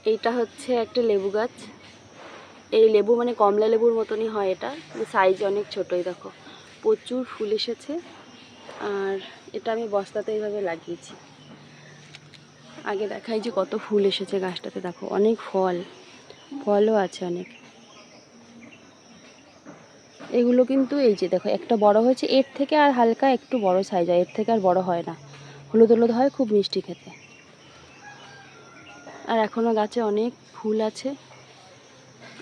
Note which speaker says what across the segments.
Speaker 1: এইটা হচ্ছে একটা লেবু গাছ। এই লেবু মানে কমলা লেবুর মতনই হয়, এটা সাইজ অনেক ছোটোই। দেখো প্রচুর ফুল এসেছে। আর এটা আমি বস্তাতে এইভাবে লাগিয়েছি। আগে দেখাই যে কত ফুল এসেছে গাছটাতে। দেখো অনেক ফলও আছে অনেক। এগুলো কিন্তু এই যে দেখো একটা বড় হয়েছে, এর থেকে আর হালকা একটু বড় সাইজ হয়, এর থেকে আর বড় হয় না। হলুদ হলুদ হয়, খুব মিষ্টি খেতে। আর এখনও গাছে অনেক ফুল আছে।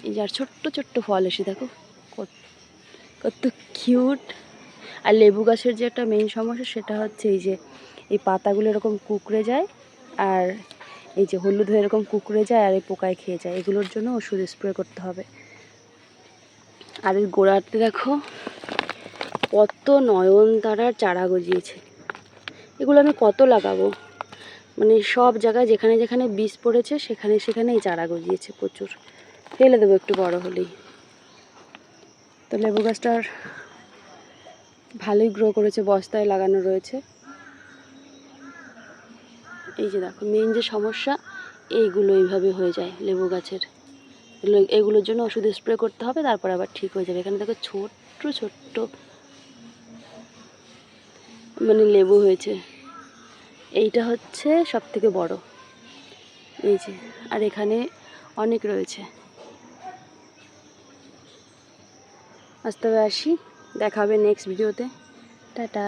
Speaker 1: এই যে আর ছোট্ট ছোট্ট ফল এসে দেখো কত কিউট। আর লেবু গাছের যে একটা মেইন সমস্যা সেটা হচ্ছে এই যে এই পাতাগুলো এরকম কুঁকড়ে যায়, আর এই যে হলুদ হয়ে এরকম কুঁকড়ে যায়, আর এই পোকায় খেয়ে যায়। এগুলোর জন্য ওষুধ স্প্রে করতে হবে। আর এই গোড়াতে দেখো কত নয়নতারার চারা গজিয়েছে। এগুলো আমি কত লাগাবো, মানে সব জায়গায় যেখানে যেখানে বীজ পড়েছে সেখানে সেখানে এই চারা গজিয়েছে প্রচুর। ফেলে দেবো একটু বড় হলেই। তো লেবু গাছটার ভালোই গ্রো করেছে, বস্তায় লাগানো রয়েছে। এই যে দেখো মেইন যে সমস্যা এইগুলো এইভাবে হয়ে যায় লেবু গাছের। এগুলোর জন্য ওষুধ স্প্রে করতে হবে, তারপর আবার ঠিক হয়ে যাবে। এখানে দেখো ছোট্ট ছোট্ট মানে লেবু হয়েছে। এইটা হচ্ছে সব থেকে বড়, এই যে। আর এখানে অনেক রয়েছে। আজ তবে আসি, দেখা হবে নেক্সট ভিডিওতে। টাটা।